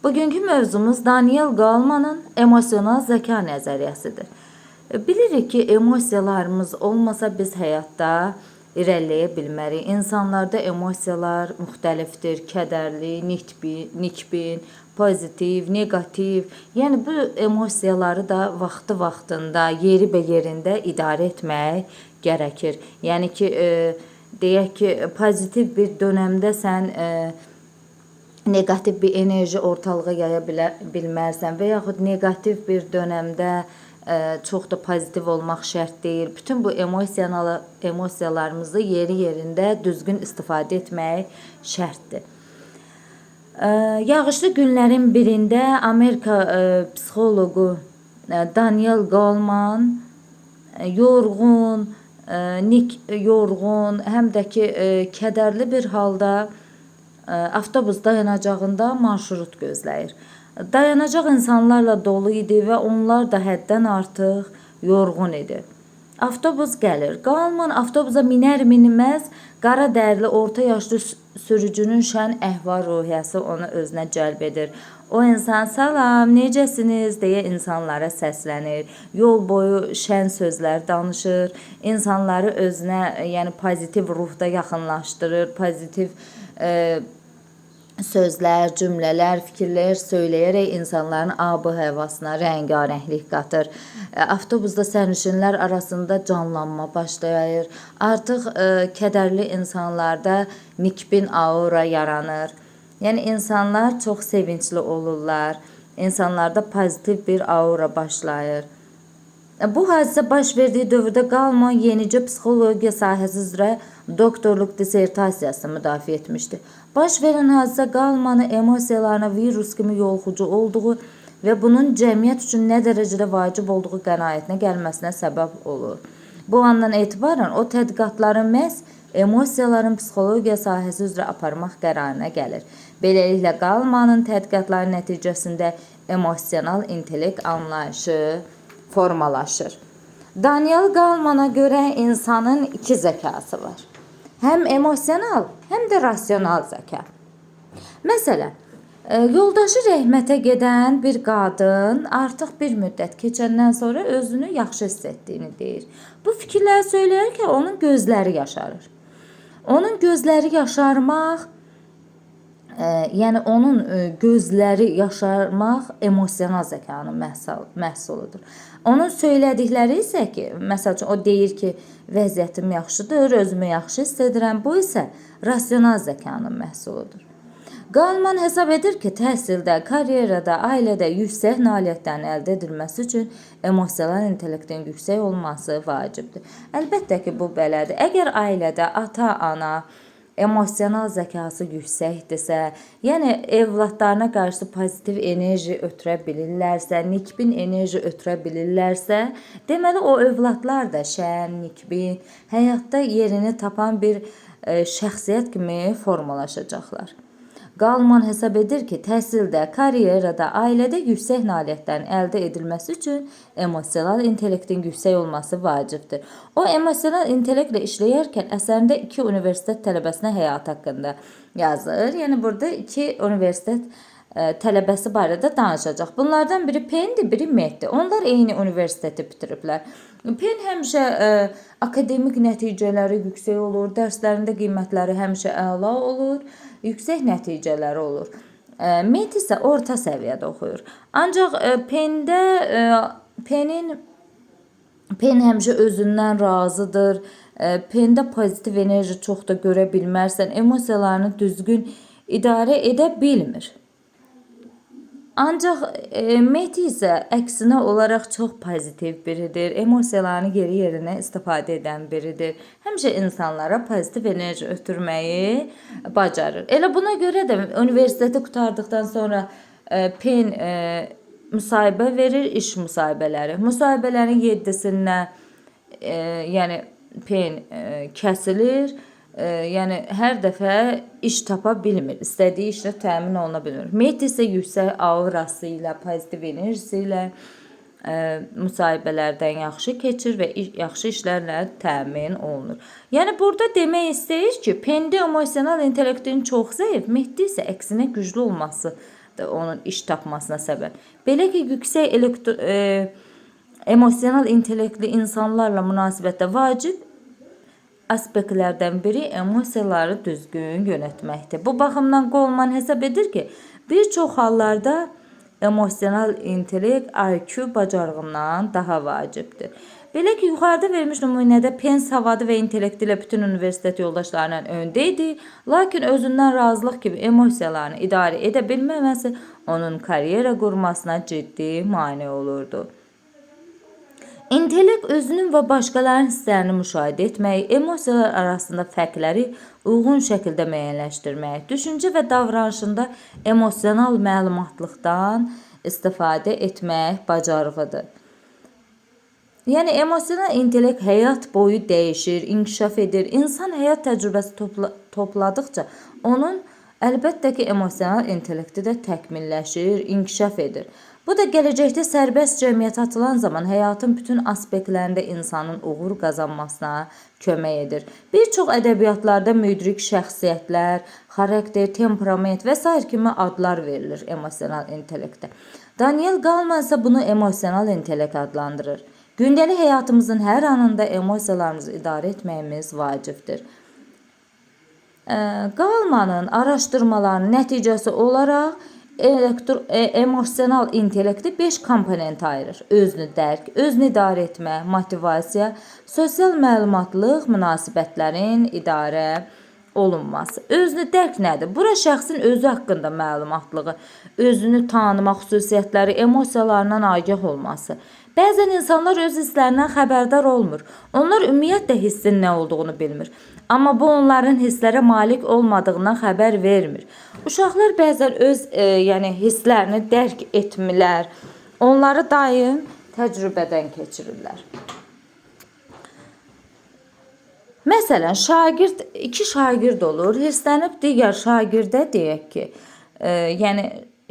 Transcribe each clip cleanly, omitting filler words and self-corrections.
Bugünkü mövzumuz Daniel Goleman'ın emosional zeka nəzəriyyəsidir. Bilirik ki, emosiyalarımız olmasa biz həyatda irəliləyə bilmərik. İnsanlarda emosiyalar müxtəlifdir. Kədərli, nikbin, pozitiv, negativ. Yəni bu emosiyaları da vaxtı-vaxtında, yeri-yerində idarə etmək gərəkir. Yəni ki, deyək ki, pozitiv bir dönəmdə sən negativ bir enerji ortalığa yaya bilmərsən və yaxud negativ bir dönəmdə çox da pozitiv olmaq şərt deyil. Bütün bu emosiyalarımızı yeri-yerində düzgün istifadə etmək şərtdir. Yağışlı günlərin birində Amerika psixoloqu Daniel Goleman yorğun, həm də ki kədərli bir halda avtobus dayanacağında marşrut gözləyir. Dayanacaq insanlarla dolu idi və onlar da həddən artıq yorğun idi. Avtobus gəlir. Goleman avtobusa minər-minməz qara dərli orta yaşlı sürücünün şən əhval-ruhiyyəsi onu özünə cəlb edir. O insan salam, necəsiniz deyə insanlara səslənir. Yol boyu şən sözlər danışır. İnsanları özünə, yəni pozitiv ruhda yaxınlaşdırır. Pozitiv sözlər, cümlələr, fikirlər söyləyərək insanların abı həvasına rəngarənglik qatır. Avtobusda sərnişinlər arasında canlanma başlayır. Artıq kədərli insanlarda nikbin aura yaranır. Yəni insanlar çox sevincli olurlar. İnsanlarda pozitiv bir aura başlayır. Bu hadisə baş verdiyi dövrdə Goleman yenicə psixologiya sahəsi üzrə doktorluq dissertasiyası müdafiə etmişdi. Baş verən hadisə Golemanın emosiyalarına virus kimi yoluxucu olduğu və bunun cəmiyyət üçün nə dərəcədə vacib olduğu qənaətinə gəlməsinə səbəb olur. Bu andan etibarən o tədqiqatları məhz emosiyaların psixologiya sahəsi üzrə aparmaq qərarına gəlir. Beləliklə Golemanın tədqiqatları nəticəsində emosional intellekt anlayışı formalaşır. Daniel Golemana görə insanın iki zəkası var. Həm emosional, həm də rasional zəka. Məsələn, yoldaşı rəhmətə gedən bir qadın artıq bir müddət keçəndən sonra özünü yaxşı hiss etdiyini deyir. Bu fikirləri söyləyərkən onun gözləri yaşarır. Onun gözləri yaşarmaq, yəni onun gözləri yaşarmaq emosional zəkanın məhsuludur. Onun söylədikləri isə ki, məsəl üçün o deyir ki, vəziyyətim yaxşıdır, özümü yaxşı hiss edirəm. Bu isə rasional zəkanın məhsuludur. Goleman hesab edir ki, təhsildə, karyerada, ailədə yüksək nailiyyətlərin əldə edilməsi üçün emosional intellektin yüksək olması vacibdir. Əlbəttə ki, bu belədir. Əgər ailədə ata-ana emosional zəkası yüksəkdirsə, yəni evladlarına qarşı pozitiv enerji ötürə bilirlərsə, nikbin enerji ötürə bilirlərsə, deməli o övladlar da şən, nikbin, həyatda yerini tapan bir şəxsiyyət kimi formalaşacaqlar. Goleman hesab edir ki, təhsildə, karyerada, ailədə yüksək nailiyyətlərin əldə edilməsi üçün emosional intellektin yüksək olması vacibdir. O, emosional intellektlə işləyərkən əsərində 2 universitet tələbəsinə həyat haqqında yazır. Yəni, burada 2 universitet tələbəsi barədə danışacaq. Bunlardan biri Pendir, biri Metdir. Onlar eyni universiteti bitiriblər. Pen həmişə akademik nəticələri yüksək olur, dərslərində qiymətləri həmişə əla olur, yüksək nəticələri olur. Met isə orta səviyyədə oxuyur. Ancaq Pen həmişə özündən razıdır. Pendə pozitiv enerji çox da görə bilmərsən, emosiyalarını düzgün idarə edə bilmir. Ancaq Met isə əksinə olaraq çox pozitiv biridir, emosiyalarını yeri-yerinə istifadə edən biridir. Həmişə insanlara pozitiv enerji ötürməyi bacarır. Elə buna görə də universiteti qurtardıqdan sonra Pen müsahibə verir, iş müsahibələri. Müsahibələrin 7-sindən yəni Pen kəsilir. Yəni hər dəfə iş tapa bilmir, istədiyi işlə təmin oluna bilmir. Met isə yüksək aurası ilə, pozitiv enerjisi ilə müsahibələrdən yaxşı keçir və yaxşı işlərlə təmin olunur. Yəni burada demək istəyir ki, Pendə emosional intellektin çox zəif, Metdə isə əksinə güclü olması onun iş tapmasına səbəb. Belə ki, yüksək emosional intellektli insanlarla münasibətdə vacib aspektlərdən biri emosiyaları düzgün yönetməkdir. Bu baxımdan Goleman hesab edir ki, bir çox hallarda emosional intellekt IQ bacarığından daha vacibdir. Belə ki, yuxarıda verilmiş nümunədə Pence savadı və intellekti ilə bütün universitet yoldaşlarından öndə idi, lakin özündən razılıq kimi emosiyalarını idarə edə bilməməsi onun karyera qurmasına ciddi mane olurdu. İntellekt özünün və başqalarının hisslərini müşahidə etmək, emosiyalar arasında fərqləri uyğun şəkildə müəyyənləşdirmək, düşüncə və davranışında emosional məlumatlıqdan istifadə etmək bacarığıdır. Yəni emosional intellekt həyat boyu dəyişir, inkişaf edir. İnsan həyat təcrübəsi topladıqca onun əlbəttə ki, emosional intellekti də təkmilləşir, inkişaf edir. Bu da gələcəkdə sərbəst cəmiyyətə atılan zaman həyatın bütün aspektlərində insanın uğur qazanmasına kömək edir. Bir çox ədəbiyyatlarda müdrik şəxsiyyətlər, xarakter, temperament və s. kimi adlar verilir emosional intellektə. Daniel Goleman isə bunu emosional intellekt adlandırır. Gündəlik həyatımızın hər anında emosiyalarımızı idarə etməyimiz vacibdir. Golemanın araşdırmalarının nəticəsi olaraq emosional intellekti 5 komponentə ayırır. Özünü dərk, özünü idarə etmə, motivasiya, sosial məlumatlıq, münasibətlərin idarə olunması. Özünü dərk nədir? Bura şəxsin özü haqqında məlumatlığı, özünü tanıma xüsusiyyətləri, emosiyalarından agah olması. Bəzən insanlar öz hisslərindən xəbərdar olmur. Onlar ümumiyyətlə hissin nə olduğunu bilmir. Amma bu onların hisslərə malik olmadığından xəbər vermir. Uşaqlar bəzən öz hisslərini dərk etmirlər. Onları daim təcrübədən keçirirlər. Məsələn, iki şagird olur. Hirslənib digər şagirdə deyək ki,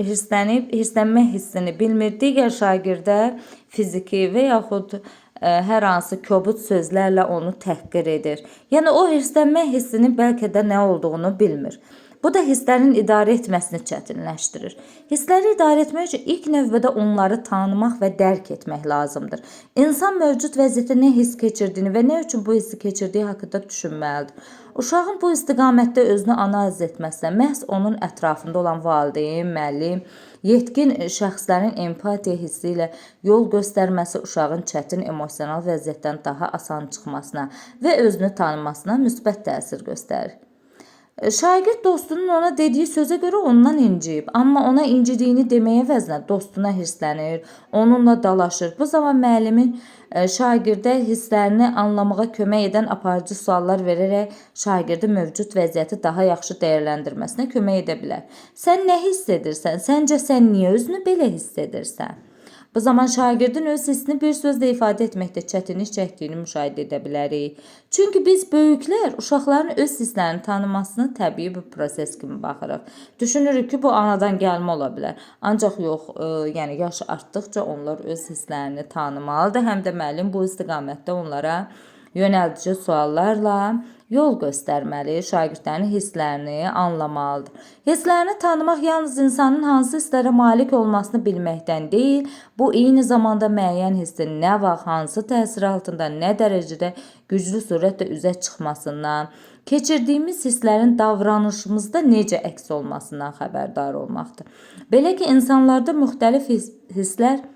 hirslənmə hissini bilmir. Digər şagirdə fiziki və yaxud hər hansı kobud sözlərlə onu təhqir edir. Yəni o hirslənmə hissinin bəlkə də nə olduğunu bilmir. Bu da hisslərin idarə etməsini çətinləşdirir. Hissləri idarə etmək üçün ilk növbədə onları tanımaq və dərk etmək lazımdır. İnsan mövcud vəziyyətdə nə hiss keçirdiyini və nə üçün bu hissi keçirdiyi haqqında düşünməlidir. Uşağın bu istiqamətdə özünü analiz etməsinə məhz onun ətrafında olan valideyn, müəllim, yetkin şəxslərin empatiya hissi ilə yol göstərməsi uşağın çətin emosional vəziyyətdən daha asan çıxmasına və özünü tanımasına müsbət təsir göstərir. Şagird dostunun ona dediyi sözə görə ondan inciyib, amma ona incidiyini deməyə əvəzinə dostuna hirslənir, onunla dalaşır. Bu zaman müəllimin şagirdə hisslərini anlamağa kömək edən aparıcı suallar verərək şagirdi mövcud vəziyyəti daha yaxşı dəyərləndirməsinə kömək edə bilər. Sən nə hiss edirsən? Səncə sən niyə özünü belə hiss edirsən? Bu zaman şagirdin öz hissini bir sözlə ifadə etməkdə çətinlik çəkdiyini müşahidə edə bilərik. Çünki biz böyüklər uşaqların öz hisslərini tanımasını təbii bir proses kimi baxırıq. Düşünürük ki, bu anadan gəlmə ola bilər. Ancaq yox, yaş artdıqca onlar öz hisslərini tanımalıdır. Həm də müəllim bu istiqamətdə onlara yönəldici suallarla yol göstərməli, şagirdlərin hisslərini anlamalıdır. Hisslərini tanımaq yalnız insanın hansı hisslərə malik olmasını bilməkdən deyil, bu eyni zamanda müəyyən hissin nə vaxt, hansı təsir altında, nə dərəcədə güclü surətlə üzə çıxmasından, keçirdiyimiz hisslərin davranışımızda necə əks olmasından xəbərdar olmaqdır. Belə ki, insanlarda müxtəlif hisslər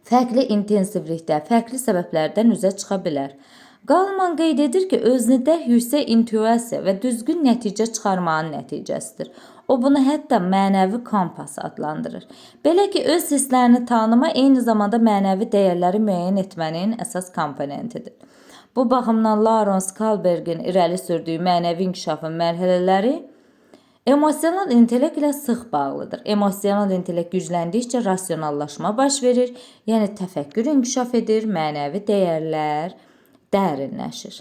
fərqli intensivlikdə, fərqli səbəblərdən üzə çıxa bilər. Goleman qeyd edir ki, özünüdərk yüksək intuisiya və düzgün nəticə çıxarmanın nəticəsidir. O bunu hətta mənəvi kompas adlandırır. Belə ki, öz hisslərini tanıma eyni zamanda mənəvi dəyərləri müəyyən etmənin əsas komponentidir. Bu baxımdan Lawrence Kohlbergin irəli sürdüyü mənəvi inkişafın mərhələləri emosional intellekt ilə sıx bağlıdır. Emosional intellekt gücləndikcə rasionallaşma baş verir, yəni təfəkkür inkişaf edir, mənəvi dəyərlər dərinləşir.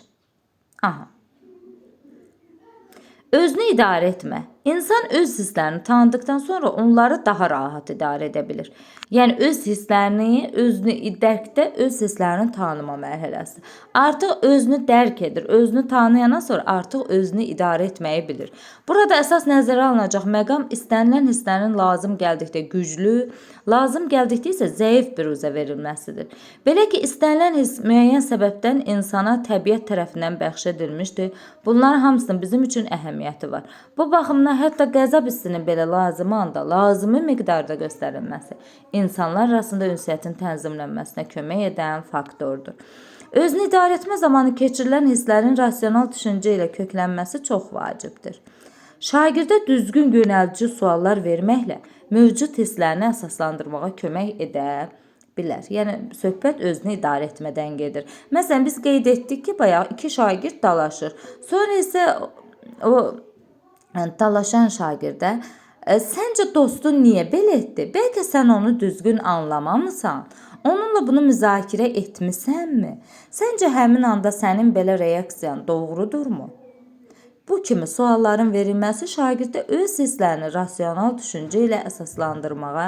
Özünü idarə etmə. İnsan öz hisslərini tanıdıktan sonra onları daha rahat idarə edə bilir. Yəni öz hisslərini, özünü dərkdə öz hisslərini tanıma mərhələsi. Artıq özünü dərk edir, özünü tanıyandan sonra artıq özünü idarə etməyi bilir. Burada əsas nəzərə alınacaq məqam istənilən hisslərin lazım gəldikdə güclü, lazım gəldikdə isə zəif bir üzə verilməsidir. Belə ki, istənilən hiss müəyyən səbəbdən insana təbiət tərəfindən bəxş edilmişdir. Bunların hamısının bizim üçün əhəmiyyəti var. Bu baxımdan hətta qəzəb hissinin belə lazım anda, lazımi miqdarda göstərilməsi insanlar arasında ünsiyyətin tənzimlənməsinə kömək edən faktordur. Özünü idarə etmə zamanı keçirilən hisslərin rasional düşüncə ilə köklənməsi çox vacibdir. Şagirdə düzgün yönəldici suallar verməklə mövcud hisslərini əsaslandırmağa kömək edə bilər. Yəni söhbət özünü idarə etmədən gedir. Məsələn, biz qeyd etdik ki, bayaq iki şagird dalaşır. Sonra isə o dalaşan şagirdə səncə dostun niyə belə etdi? Bəlkə sən onu düzgün anlamamısan? Onunla bunu müzakirə etmisənmi? Səncə həmin anda sənin belə reaksiyan doğrudurmu? Bu kimi sualların verilməsi şagirdə öz hisslərini rasional düşüncə ilə əsaslandırmağa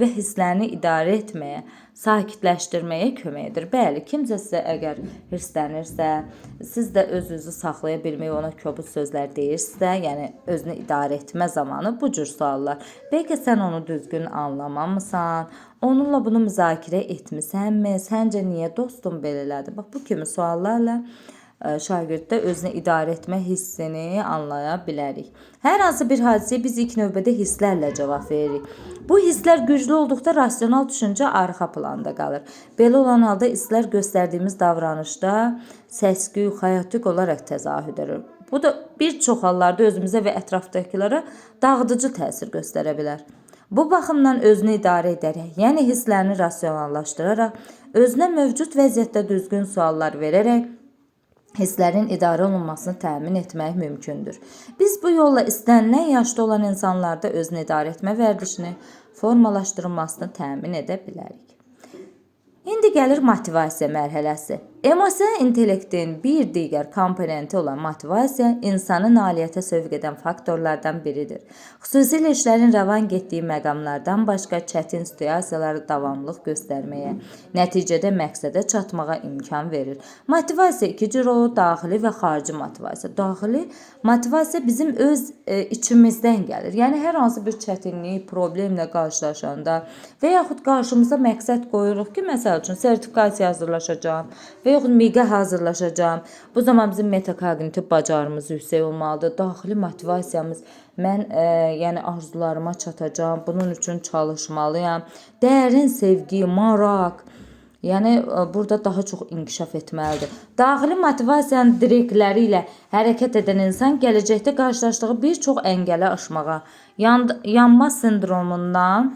və hisslərini idarə etməyə, sakitləşdirməyə kömək edir. Bəli, kimsə sizə əgər hirslənirsə, siz də özünüzü saxlaya bilməyi ona kobud sözlər deyirsə, yəni özünü idarə etmə zamanı bu cür suallar. Bəlkə sən onu düzgün anlamamısan? Onunla bunu müzakirə etmisənmi? Səncə niyə dostum belə elədi? Bax, bu kimi suallarla şagirddə özünü idarə etmə hissini anlaya bilərik. Hər hansı bir hadisəyə biz ilk növbədə hisslərlə cavab veririk. Bu hisslər güclü olduqda rasional düşüncə arxa planda qalır. Belə olan halda hisslər göstərdiyimiz davranışda səs-küy, xaotik olaraq təzahür edir. Bu da bir çox hallarda özümüzə və ətrafdakilara dağıdıcı təsir göstərə bilər. Bu baxımdan özünü idarə edərək, yəni hisslərini rasionallaşdıraraq, özünə mövcud vəziyyətdə düzgün suallar verərək hisslərin idarə olunmasını təmin etmək mümkündür. Biz bu yolla istənilən yaşda olan insanlarda özünü idarə etmə vərdişini formalaşdırılmasını təmin edə bilərik. İndi gəlir motivasiya mərhələsi. Emosional intellektin bir digər komponenti olan motivasiya insanı nailiyyətə sövq edən faktorlardan biridir. Xüsusilə işlərin rəvan getdiyi məqamlardan başqa çətin situasiyaları davamlılıq göstərməyə, nəticədə məqsədə çatmağa imkan verir. Motivasiya iki cür olur, daxili və xarici motivasiya. Daxili motivasiya bizim öz içimizdən gəlir. Yəni hər hansı bir çətinlik, problemlə qarşılaşanda və yaxud qarşımıza məqsəd qoyuruq ki, məsəl üçün sertifikasiya hazırlaşacağam və yaxud miqə hazırlaşacağam. Bu zaman bizim metakognitiv bacarığımız yüksək olmalıdır. Daxili motivasiyamız mən yəni arzularıma çatacağam, bunun üçün çalışmalıyam. Dərin sevgi, maraq, yəni burada daha çox inkişaf etməlidir. Daxili motivasiyanın direkləri ilə hərəkət edən insan gələcəkdə qarşılaşdığı bir çox əngəli aşmağa, yanma sindromundan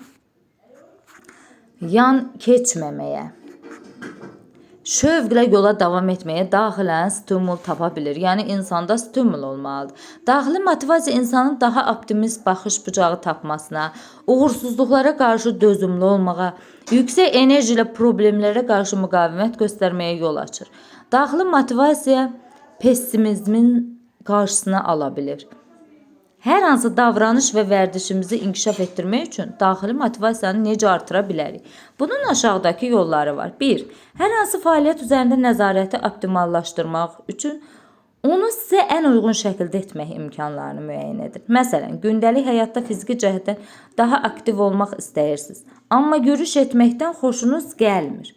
yan keçməməyə, şövqlə yola davam etməyə daxilən stimul tapa bilir. Yəni insanda stimul olmalıdır. Daxili motivasiya insanın daha optimist baxış bucağı tapmasına, uğursuzluqlara qarşı dözümlü olmağa, yüksək enerji ilə problemlərə qarşı müqavimət göstərməyə yol açır. Daxili motivasiya pessimizmin qarşısını ala bilir. Hər hansı davranış və vərdişimizi inkişaf etdirmək üçün daxili motivasiyanı necə artıra bilərik? Bunun aşağıdakı yolları var. 1. Hər hansı fəaliyyət üzərində nəzarəti optimallaşdırmaq üçün onu sizə ən uyğun şəkildə etmək imkanlarını müəyyən edir. Məsələn, gündəlik həyatda fiziki cəhətdən daha aktiv olmaq istəyirsiniz, amma yürüyüş etməkdən xoşunuz gəlmir.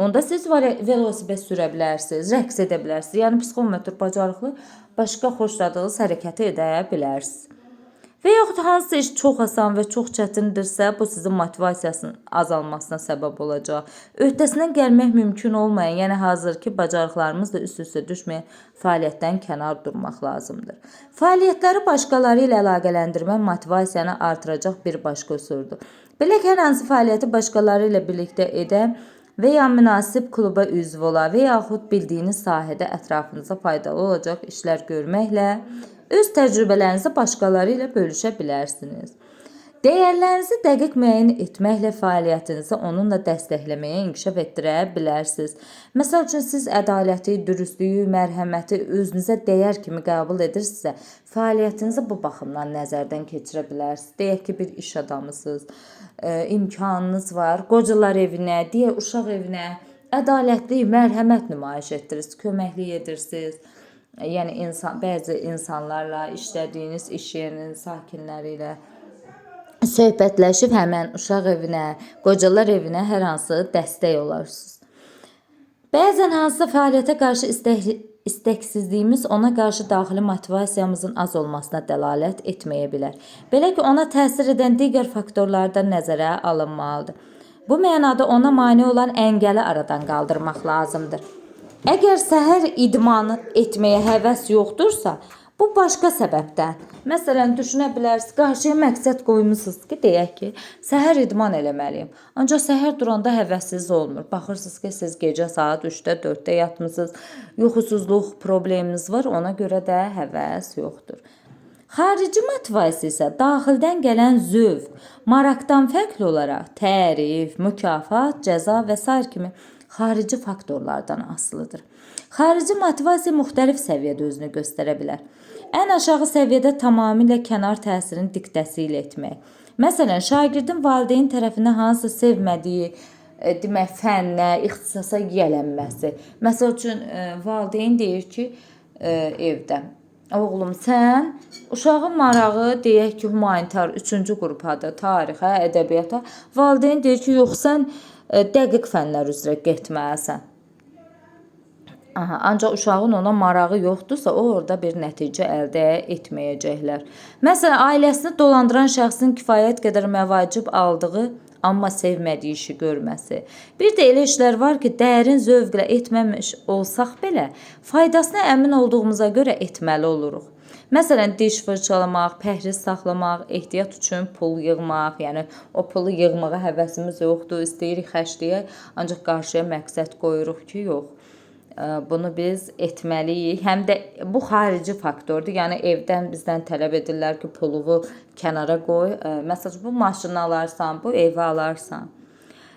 Onda siz velosiped sürə bilərsiniz, rəqs edə bilərsiniz. Yəni psixomotor bacarıqlı başqa xoşladığınız hərəkəti edə bilərsiniz. Və yaxud hansısa iş çox asan və çox çətindirsə, bu sizin motivasiyasının azalmasına səbəb olacaq. Öhdəsindən gəlmək mümkün olmayan, yəni hazırki bacarıqlarımızla üst-üstə düşməyən fəaliyyətdən kənar durmaq lazımdır. Fəaliyyətləri başqaları ilə əlaqələndirmə motivasiyanı artıracaq bir başqa üsuldur. Belə ki, hər hansı fəaliyyəti başqaları ilə birlikdə edə və ya münasib kluba üzv ola və yaxud bildiyiniz sahədə ətrafınıza faydalı olacaq işlər görməklə öz təcrübələrinizi başqaları ilə bölüşə bilərsiniz. Dəyərlərinizi dəqiq müəyyən etməklə fəaliyyətinizi onunla dəstəkləməyə inkişaf etdirə bilərsiniz. Məsəl üçün siz ədaləti, dürüstlüyü, mərhəməti özünüzə dəyər kimi qəbul edirsinizsə, fəaliyyətinizi bu baxımdan nəzərdən keçirə bilərsiniz. Deyək ki, bir iş adamısınız, imkanınız var, qocalar evinə, digər uşaq evinə ədalətli, mərhəmət nümayiş etdirirsiniz, köməklik edirsiniz. Yəni bəzi insanlarla, işlədiyiniz iş yerinin sakinləri ilə söhbətləşib həmən uşaq evinə, qocalar evinə hər hansı dəstək olarsınız. Bəzən hansısa fəaliyyətə qarşı istəksizliyimiz ona qarşı daxili motivasiyamızın az olmasına dəlalət etməyə bilər. Belə ki, ona təsir edən digər faktorlar da nəzərə alınmalıdır. Bu mənada ona mane olan əngəli aradan qaldırmaq lazımdır. Əgər səhər idmanı etməyə həvəs yoxdursa, bu başqa səbəbdən. Məsələn, düşünə bilərsiniz, qarşıya məqsəd qoymusunuz ki, deyək ki, səhər idman eləməliyim. Ancaq səhər duranda həvəssiz olmur. Baxırsınız ki, siz gecə saat 3-də, 4-də yatmısınız, yuxusuzluq probleminiz var, ona görə də həvəs yoxdur. Xarici motivasiya isə daxildən gələn zövq, maraqdan fərqli olaraq tərif, mükafat, cəza və s. kimi xarici faktorlardan asılıdır. Xarici motivasiya müxtəlif səviyyədə özünü göstərə bilər. Ən aşağı səviyyədə tamamilə kənar təsirin diktəsi ilə etmək. Məsələn, şagirdin valideyn tərəfindən hansı sevmədiyi, demək, fənnə, ixtisasa yiyələnməsi. Məsəl üçün, valideyn deyir ki, evdə, oğlum sən, uşağın marağı deyək ki, humanitar 3-cü qrupadır, tarixə, ədəbiyyata. Valideyn deyir ki, yox, sən dəqiq fənlər üzrə getməlisən. Ancaq uşağın ona marağı yoxdursa, o orada bir nəticə əldə etməyəcəklər. Məsələn, ailəsini dolandıran şəxsin kifayət qədər məvacib aldığı, amma sevmədiyi işi görməsi. Bir də elə işlər var ki, dərin zövqlə etməmiş olsaq belə, faydasına əmin olduğumuza görə etməli oluruq. Məsələn, diş fırçalamaq, pəhriz saxlamaq, ehtiyat üçün pul yığmaq, yəni o pulu yığmağa həvəsimiz yoxdur, istəyirik xərcləyək, ancaq qarşıya məqsəd qoyuruq ki, yox. Bunu biz etməliyik. Həm də bu xarici faktordur. Yəni evdən bizdən tələb edirlər ki, puluvu kənara qoy. Məsələn, bu maşını alarsan, bu evi alarsan.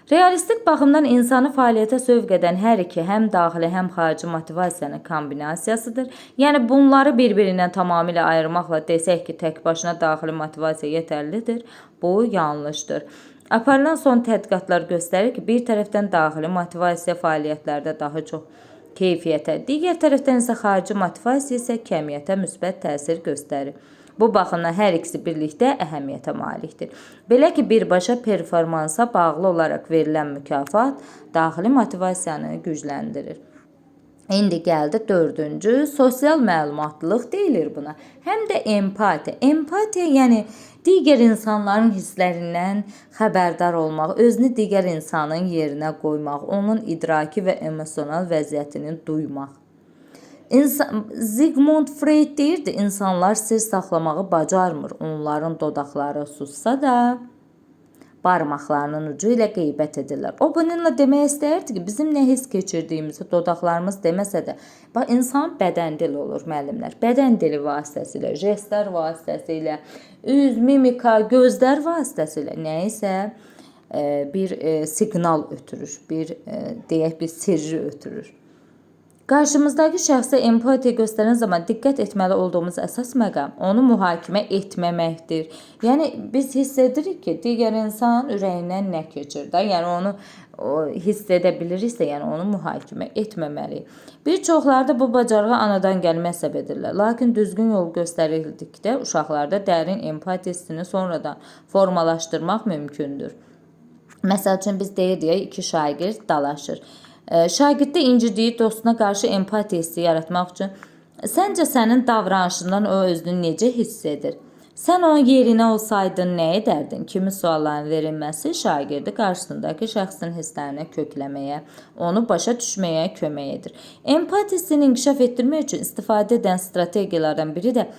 Realistik baxımdan insanı fəaliyyətə sövq edən hər iki, həm daxili, həm xarici motivasiyanın kombinasiyasıdır. Yəni bunları bir-birindən tamamilə ayırmaqla desək ki, tək başına daxili motivasiya yetərlidir. Bu yanlışdır. Aparılan son tədqiqatlar göstərir ki, bir tərəfdən daxili motivasiya fəaliyyətlərdə daha çox keyfiyyətə, digər tərəfdən isə xarici motivasiya isə kəmiyyətə müsbət təsir göstərir. Bu baxımdan hər ikisi birlikdə əhəmiyyətə malikdir. Belə ki, birbaşa performansa bağlı olaraq verilən mükafat daxili motivasiyanı gücləndirir. İndi gəldi 4-cü, sosial məlumatlılıq deyilir buna. Həm də empatiya. Empatiya yəni digər insanların hisslərindən xəbərdar olmaq, özünü digər insanın yerinə qoymaq, onun idraki və emosional vəziyyətini duymaq. Sigmund Freud deyirdi, insanlar sir saxlamağı bacarmır. Onların dodaqları sussa da barmaqlarının ucu ilə qeybət edirlər. O bununla demək istəyirdi ki, bizim nə hiss keçirdiyimizi dodaqlarımız deməsə də, insan bədən dili olur, müəllimlər. Bədən dili vasitəsilə, jestlər vasitəsilə, üz, mimika, gözlər vasitəsilə nə isə bir siqnal ötürür, deyək bir sirri ötürür. Qarşımızdakı şəxsə empatiya göstərən zaman diqqət etməli olduğumuz əsas məqam onu mühakimə etməməkdir. Yəni biz hiss edirik ki, digər insan ürəyindən nə keçir də, yəni onu hiss edə biliriksə, yəni onu mühakimə etməməliyik. Bir çoxlarda bu bacarığı anadan gəlmə hesab edirlər. Lakin düzgün yol göstərildikdə uşaqlarda dərin empatiya hissini sonradan formalaşdırmaq mümkündür. Məsəl üçün biz deyirik, iki şagird dalaşır. Şagirddə incidiyi dostuna qarşı empatiya hissi yaratmaq üçün səncə sənin davranışından o özünü necə hiss edir? Sən onun yerinə olsaydın nə edərdin? Kimi sualların verilməsi şagirdi qarşısındakı şəxsin hisslərini kökləməyə, onu başa düşməyə kömək edir. Empatiya hissini inkişaf etdirmək üçün istifadə edən strategiyalardan biri də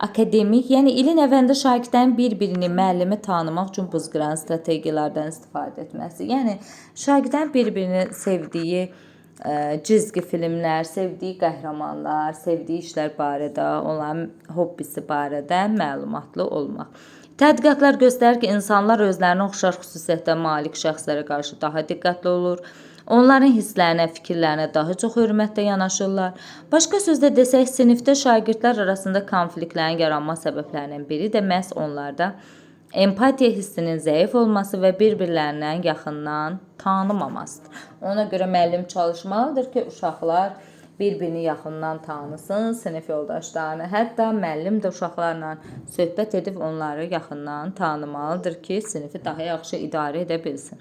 akademik, yəni ilin əvvəlində şagirdlərin bir-birini, müəllimi tanımaq üçün buzqıran strategiyalardan istifadə etməsi. Yəni şagirdlərin bir-birini sevdiyi cizgi filmlər, sevdiyi qəhrəmanlar, sevdiyi işlər barədə, onların hobbisi barədə məlumatlı olmaq. Tədqiqatlar göstərir ki, insanlar özlərinə oxşar xüsusiyyətə malik şəxslərə qarşı daha diqqətli olur. Onların hisslərinə, fikirlərinə daha çox hörmətlə yanaşırlar. Başqa sözlə desək, sinifdə şagirdlər arasında konfliktlərin yaranma səbəblərinin biri də məhz onlarda empatiya hissinin zəif olması və bir-birlərindən yaxından tanımamasıdır. Ona görə müəllim çalışmalıdır ki, uşaqlar bir-birini yaxından tanısın, sinif yoldaşlarını, hətta müəllim də uşaqlarla söhbət edib onları yaxından tanımalıdır ki, sinifi daha yaxşı idarə edə bilsin.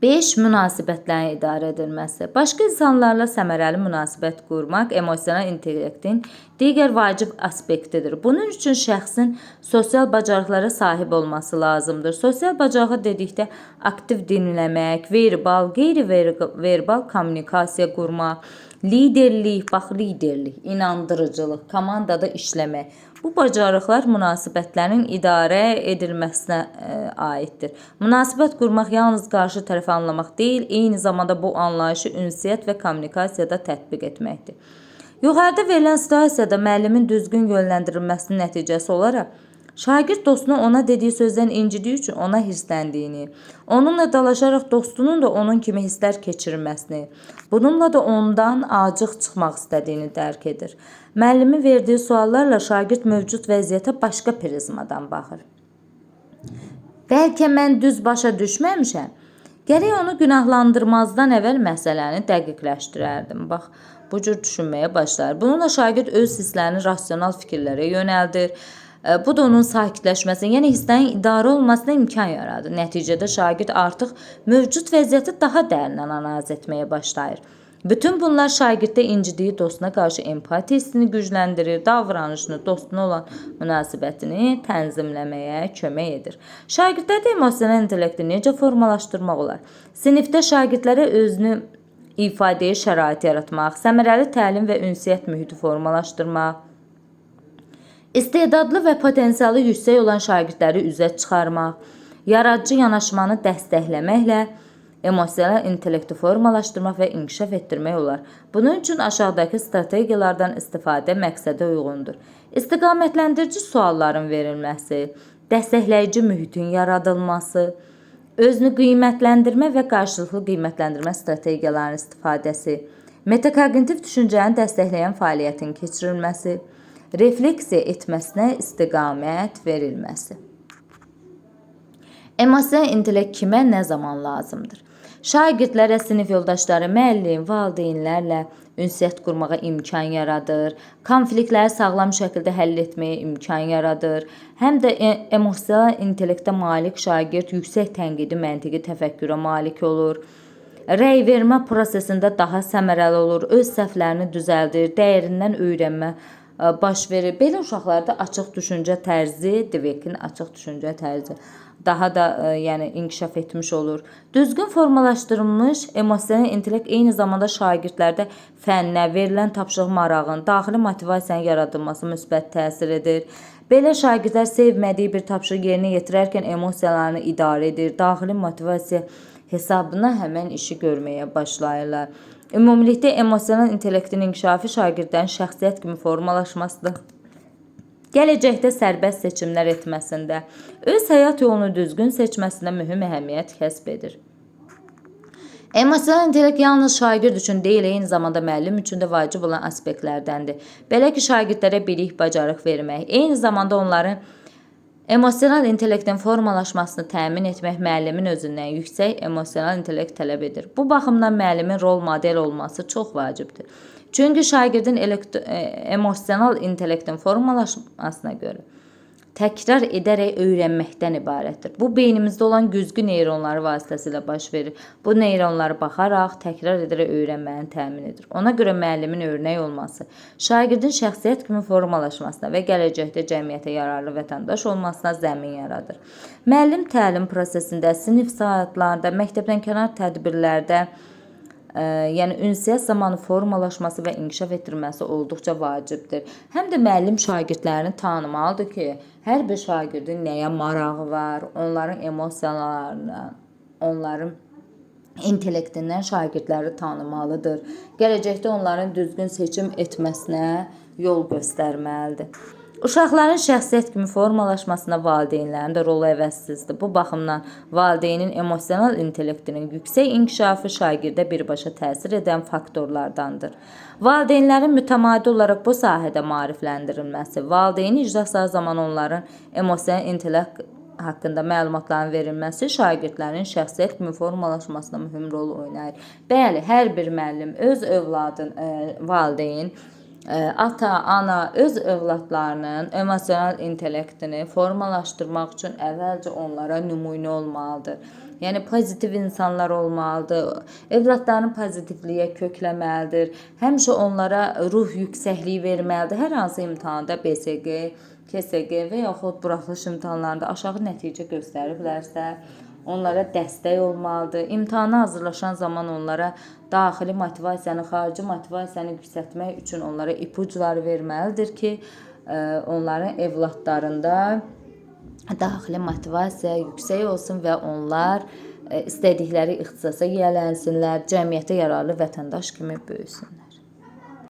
5. Münasibətlərin idarə edilməsi. Başqa insanlarla səmərəli münasibət qurmaq emosional intellektin digər vacib aspektidir. Bunun üçün şəxsin sosial bacarıqlara sahib olması lazımdır. Sosial bacarığı dedikdə aktiv dinləmək, verbal, qeyri-verbal kommunikasiya qurmaq, liderlik, inandırıcılıq, komandada işləmək. Bu bacarıqlar münasibətlərin idarə edilməsinə aiddir. Münasibət qurmaq yalnız qarşı tərəfi anlamaq deyil, eyni zamanda bu anlayışı ünsiyyət və kommunikasiyada tətbiq etməkdir. Yuxarıda verilən situasiyada müəllimin düzgün yönləndirilməsinin nəticəsi olaraq şagird dostunu ona dediyi sözdən incidiyi üçün ona hirsləndiyini, onunla dalaşaraq dostunun da onun kimi hisslər keçirməsini, bununla da ondan acıq çıxmaq istədiyini dərk edir. Müəllimin verdiyi suallarla şagird mövcud vəziyyətə başqa prizmadan baxır. Bəlkə mən düz başa düşməmişəm. Gərək onu günahlandırmazdan əvvəl məsələni dəqiqləşdirərdim. Bax, bu cür düşünməyə başlar. Bununla şagird öz hisslərini rasional fikirlərə yönəldir. Bu da onun sakitləşməsinə, yəni hisslərin idarə olmasına imkan yaradır. Nəticədə şagird artıq mövcud vəziyyəti daha dərindən analiz etməyə başlayır. Bütün bunlar şagirddə incidiyi dostuna qarşı empatiya hissini gücləndirir, davranışını, dostuna olan münasibətini tənzimləməyə kömək edir. Şagirdlərdə emosional intellekti necə formalaşdırmaq olar? Sinifdə şagirdlərə özünü ifadəyə şərait yaratmaq, səmərəli təlim və ünsiyyət mühiti formalaşdırmaq, istedadlı və potensialı yüksək olan şagirdləri üzə çıxarmaq, yaradıcı yanaşmanı dəstəkləməklə emosional intellekti formalaşdırmaq və inkişaf etdirmək olar. Bunun üçün aşağıdakı strategiyalardan istifadə məqsədə uyğundur. İstiqamətləndirici sualların verilməsi, dəstəkləyici mühitin yaradılması, özünü qiymətləndirmə və qarşılıqlı qiymətləndirmə strategiyalarının istifadəsi, metakognitiv düşüncəni dəstəkləyən fəaliyyətin keçirilməsi, refleksiya etməsinə istiqamət verilməsi. Emosional intellekt kimə nə zaman lazımdır? Şagirdlərə, sinif yoldaşları, müəllim, valideynlərlə ünsiyyət qurmağa imkan yaradır, konfliktləri sağlam şəkildə həll etməyə imkan yaradır. Həm də emosional intellektə malik şagird yüksək tənqidi məntiqi təfəkkürə malik olur. Rəy vermə prosesində daha səmərəli olur, öz səhvlərini düzəldir, dəyərindən öyrənmə baş verir. Belə uşaqlarda açıq düşüncə tərzi, Dweck'in açıq düşüncə tərzi daha da inkişaf etmiş olur. Düzgün formalaşdırılmış emosional intellekt eyni zamanda şagirdlərdə fənnə, verilən tapşırıq marağın, daxili motivasiyanın yaradılması müsbət təsir edir. Belə şagirdlər sevmədiyi bir tapşırığı yerinə yetirərkən emosiyalarını idarə edir, daxili motivasiya hesabına həmən işi görməyə başlayırlar. Ümumilikdə emosional intellektin inkişafı şagirdlərin şəxsiyyət kimi formalaşmasıdır. Gələcəkdə sərbəst seçimlər etməsində, öz həyat yolunu düzgün seçməsində mühüm əhəmiyyət kəsb edir. Emosional intellekt yalnız şagird üçün deyil, eyni zamanda müəllim üçün də vacib olan aspektlərdəndir. Belə ki, şagirdlərə bilik, bacarıq vermək, eyni zamanda onların emosional intellektin formalaşmasını təmin etmək müəllimin özündən yüksək emosional intellekt tələb edir. Bu baxımdan müəllimin rol model olması çox vacibdir. Çünki şagirdin emosional intellektin formalaşmasına görə təkrar edərək öyrənməkdən ibarətdir. Bu, beynimizdə olan güzgü neyronları vasitəsilə baş verir. Bu neyronları baxaraq təkrar edərək öyrənməni təmin edir. Ona görə müəllimin örnək olması, şagirdin şəxsiyyət kimi formalaşmasına və gələcəkdə cəmiyyətə yararlı vətəndaş olmasına zəmin yaradır. Müəllim təlim prosesində, sinif saatlarında, məktəbdən kənar tədbirlərdə, ünsiyyət zamanı formalaşması və inkişaf etdirməsi olduqca vacibdir. Həm də müəllim şagirdlərini tanımalıdır ki, hər bir şagirdin nəyə marağı var, onların emosiyalarına, onların intellektindən şagirdləri tanımalıdır. Gələcəkdə onların düzgün seçim etməsinə yol göstərməlidir. Uşaqların şəxsiyyət kimi formalaşmasında valideynlərin də rolu əvəzsizdir. Bu baxımdan valideynin emosional intellektinin yüksək inkişafı şagirdə birbaşa təsir edən faktorlardandır. Valideynlərin mütəmadi olaraq bu sahədə maarifləndirilməsi, valideyn icrası zamanı onların emosional intellekt haqqında məlumatların verilməsi şagirdlərin şəxsiyyət kimi formalaşmasına mühüm rol oynayır. Bəli, hər bir müəllim öz valideyn, ata, ana öz övladlarının emosional intellektini formalaşdırmaq üçün əvvəlcə onlara nümunə olmalıdır. Yəni pozitiv insanlar olmalıdır. Övladlarını pozitivliyə kökləməlidir. Həmişə onlara ruh yüksəkliyi verməlidir. Hər hansı imtahanda BSG, KSG və yaxud buraxılış imtahanlarında aşağı nəticə göstəriblərsə, onlara dəstək olmalıdır. İmtahana hazırlaşan zaman onlara daxili motivasiyanı, xarici motivasiyanı yüksəltmək üçün onlara ipuçları verməlidir ki, onların evladlarında daxili motivasiya yüksək olsun və onlar istədikləri ixtisasa yiyələnsinlər, cəmiyyətə yararlı vətəndaş kimi böyüsünlər.